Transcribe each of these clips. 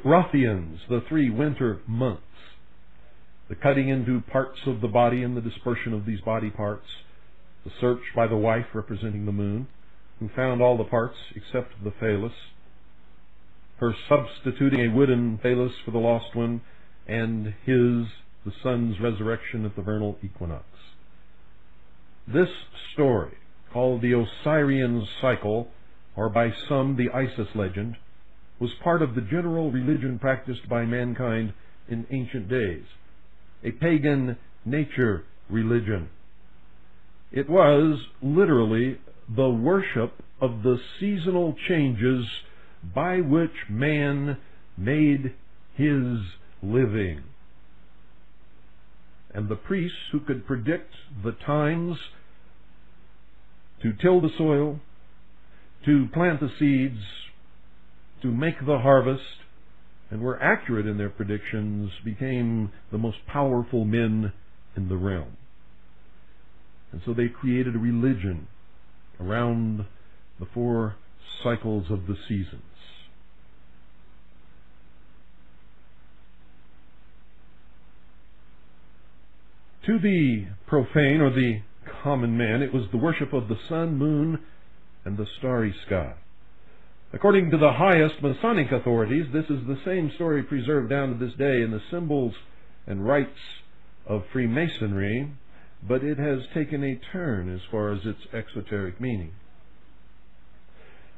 ruffians, the 3 winter months, the cutting into parts of the body and the dispersion of these body parts, the search by the wife representing the moon, who found all the parts except the phallus, her substituting a wooden phallus for the lost one, and the sun's resurrection at the vernal equinox. This story, called the Osirian cycle, or by some the Isis legend, was part of the general religion practiced by mankind in ancient days, a pagan nature religion. It was literally the worship of the seasonal changes by which man made his living. And the priests who could predict the times to till the soil, to plant the seeds, to make the harvest, and were accurate in their predictions, became the most powerful men in the realm. And so they created a religion around the 4 cycles of the seasons. To the profane, or the common man, it was the worship of the sun, moon, and the starry sky. According to the highest Masonic authorities, this is the same story preserved down to this day in the symbols and rites of Freemasonry, but it has taken a turn as far as its exoteric meaning.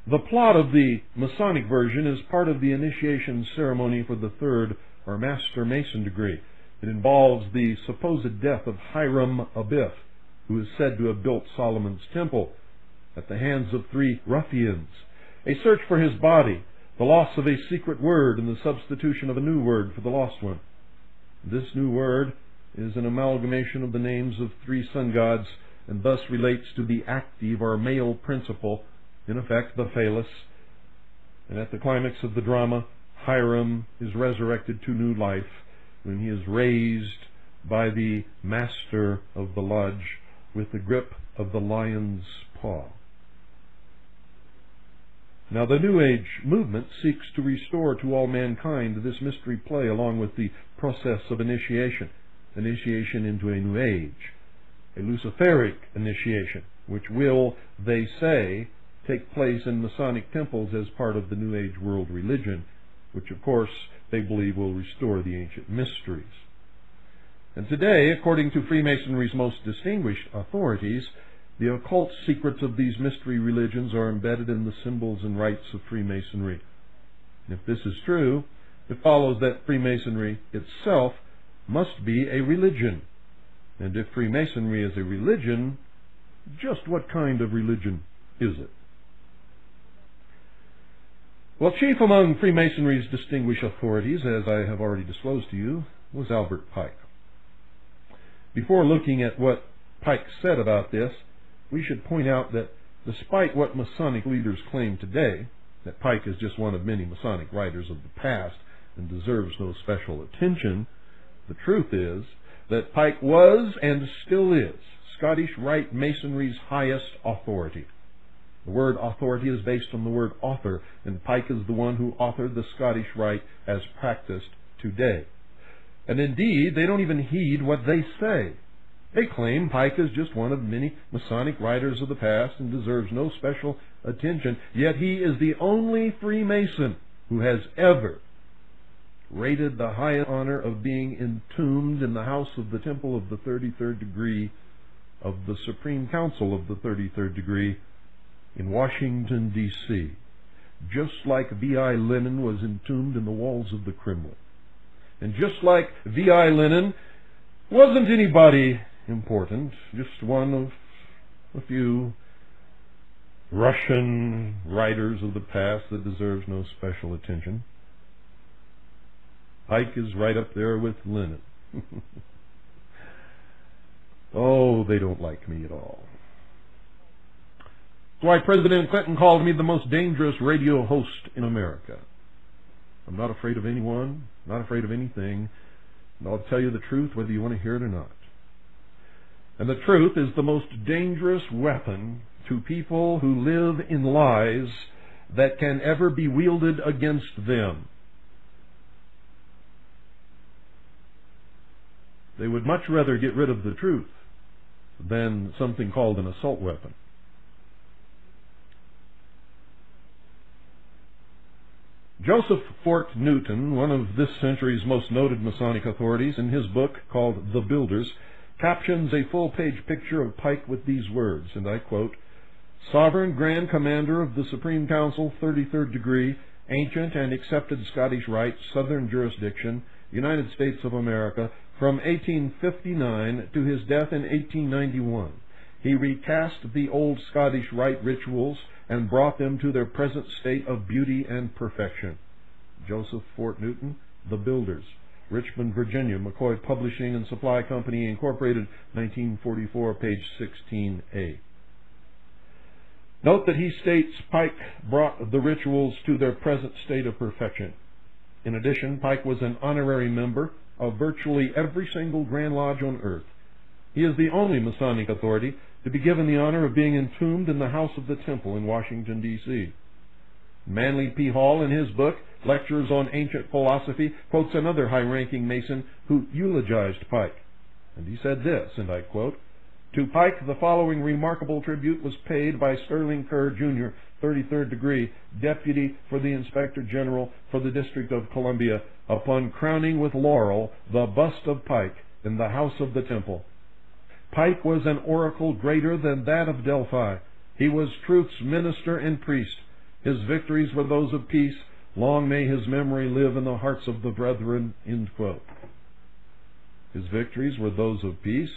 The plot of the Masonic version is part of the initiation ceremony for the 3rd or Master Mason degree. It involves the supposed death of Hiram Abiff, who is said to have built Solomon's temple, at the hands of 3 ruffians, a search for his body, the loss of a secret word, and the substitution of a new word for the lost one. This new word is an amalgamation of the names of 3 sun gods, and thus relates to the active or male principle, in effect the phallus. And at the climax of the drama, Hiram is resurrected to new life when he is raised by the master of the lodge with the grip of the lion's paw. Now, the New Age movement seeks to restore to all mankind this mystery play along with the process of initiation into a new age, a Luciferic initiation, which will, they say, take place in Masonic temples as part of the New Age world religion, which, of course, they believe will restore the ancient mysteries. And today, according to Freemasonry's most distinguished authorities, the occult secrets of these mystery religions are embedded in the symbols and rites of Freemasonry. And if this is true, it follows that Freemasonry itself must be a religion. And if Freemasonry is a religion, just what kind of religion is it? Well, chief among Freemasonry's distinguished authorities, as I have already disclosed to you, was Albert Pike. Before looking at what Pike said about this, we should point out that despite what Masonic leaders claim today, that Pike is just one of many Masonic writers of the past and deserves no special attention, the truth is that Pike was and still is Scottish Rite Masonry's highest authority. The word authority is based on the word author, and Pike is the one who authored the Scottish Rite as practiced today. And indeed, they don't even heed what they say. They claim Pike is just one of many Masonic writers of the past and deserves no special attention, yet he is the only Freemason who has ever rated the high honor of being entombed in the house of the Temple of the 33rd degree of the Supreme Council of the 33rd degree in Washington, D.C., just like V.I. Lenin was entombed in the walls of the Kremlin. And just like V.I. Lenin wasn't anybody important, just one of a few Russian writers of the past that deserves no special attention, Pike is right up there with Lenin. Oh, they don't like me at all. That's why President Clinton called me the most dangerous radio host in America. I'm not afraid of anyone, not afraid of anything, and I'll tell you the truth whether you want to hear it or not. And the truth is the most dangerous weapon to people who live in lies that can ever be wielded against them. They would much rather get rid of the truth than something called an assault weapon. Joseph Fort Newton, one of this century's most noted Masonic authorities, in his book called The Builders, captions a full-page picture of Pike with these words, and I quote, "Sovereign Grand Commander of the Supreme Council, 33rd degree, ancient and accepted Scottish Rite, Southern jurisdiction, United States of America, from 1859 to his death in 1891. He recast the old Scottish Rite rituals and brought them to their present state of beauty and perfection." Joseph Fort Newton, The Builders, Richmond, Virginia, McCoy Publishing and Supply Company, Incorporated, 1944, page 16A. Note that he states Pike brought the rituals to their present state of perfection. In addition, Pike was an honorary member of virtually every single Grand Lodge on earth. He is the only Masonic authority to be given the honor of being entombed in the House of the Temple in Washington, D.C. Manly P. Hall, in his book, Lectures on Ancient Philosophy, quotes another high-ranking Mason who eulogized Pike. And he said this, and I quote, "To Pike the following remarkable tribute was paid by Sterling Kerr, Jr., 33rd degree, Deputy for the Inspector General for the District of Columbia, upon crowning with laurel the bust of Pike in the House of the Temple. Pike was an oracle greater than that of Delphi. He was truth's minister and priest. His victories were those of peace. Long may his memory live in the hearts of the brethren." End quote. His victories were those of peace.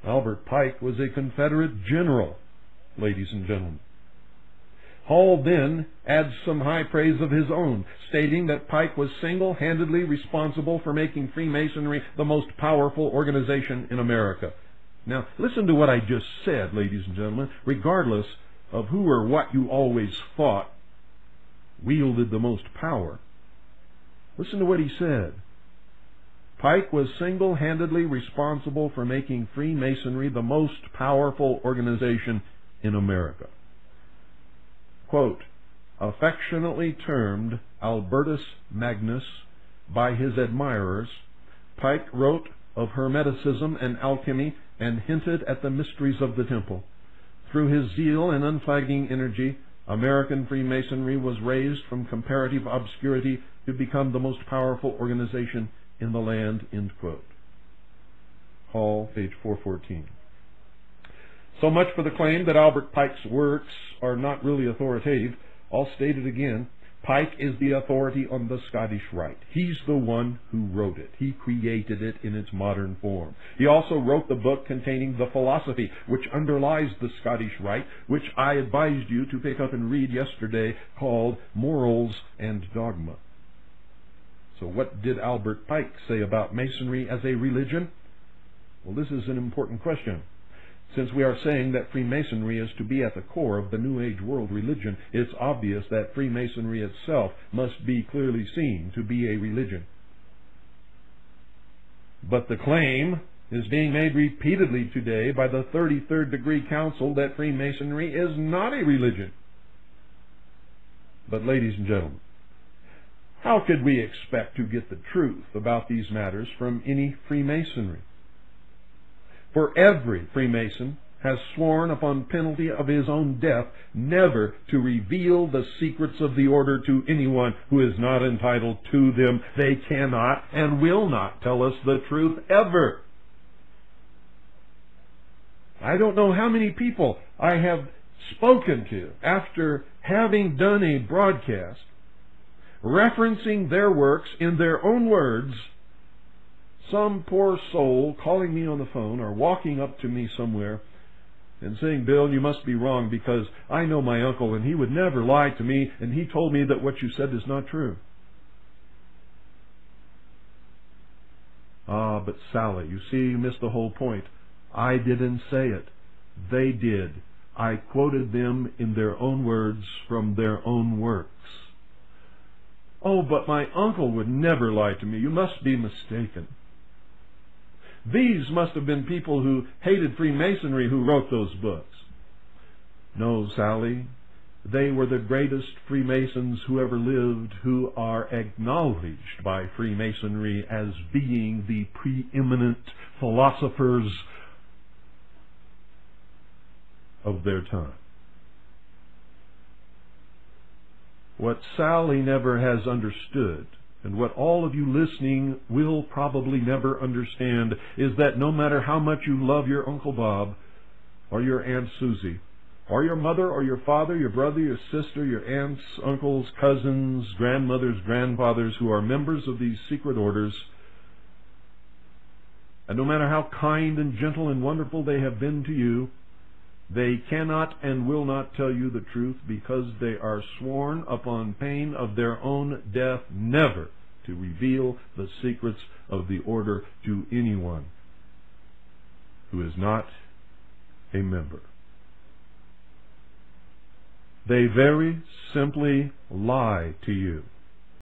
Albert Pike was a Confederate general, ladies and gentlemen. Hall then adds some high praise of his own, stating that Pike was single-handedly responsible for making Freemasonry the most powerful organization in America. Now, listen to what I just said, ladies and gentlemen. Regardless of who or what you always thought wielded the most power, listen to what he said. Pike was single-handedly responsible for making Freemasonry the most powerful organization in America. Quote, "Affectionately termed Albertus Magnus by his admirers, Pike wrote of Hermeticism and alchemy and hinted at the mysteries of the temple. Through his zeal and unflagging energy, American Freemasonry was raised from comparative obscurity to become the most powerful organization in the land." End quote. Hall, page 414. So much for the claim that Albert Pike's works are not really authoritative. I'll state it again. Pike is the authority on the Scottish Rite. He's the one who wrote it. He created it in its modern form. He also wrote the book containing the philosophy which underlies the Scottish Rite, which I advised you to pick up and read yesterday, called Morals and Dogma. So what did Albert Pike say about Masonry as a religion? Well, this is an important question. Since we are saying that Freemasonry is to be at the core of the New Age world religion, it's obvious that Freemasonry itself must be clearly seen to be a religion. But the claim is being made repeatedly today by the 33rd degree Council that Freemasonry is not a religion. But ladies and gentlemen, how could we expect to get the truth about these matters from any Freemasonry? For every Freemason has sworn upon penalty of his own death never to reveal the secrets of the order to anyone who is not entitled to them. They cannot and will not tell us the truth ever. I don't know how many people I have spoken to after having done a broadcast referencing their works in their own words. Some poor soul calling me on the phone or walking up to me somewhere and saying, "Bill, you must be wrong because I know my uncle and he would never lie to me and he told me that what you said is not true." Ah, but Sally, you see, you missed the whole point. I didn't say it. They did. I quoted them in their own words from their own works. "Oh, but my uncle would never lie to me. You must be mistaken." These must have been people who hated Freemasonry who wrote those books. No, Sally, They were the greatest Freemasons who ever lived, who are acknowledged by Freemasonry as being the preeminent philosophers of their time. What Sally never has understood, and what all of you listening will probably never understand, is that no matter how much you love your Uncle Bob, or your Aunt Susie, or your mother, or your father, your brother, your sister, your aunts, uncles, cousins, grandmothers, grandfathers, who are members of these secret orders, and no matter how kind and gentle and wonderful they have been to you, they cannot and will not tell you the truth, because they are sworn upon pain of their own death never to reveal the secrets of the order to anyone who is not a member. They very simply lie to you.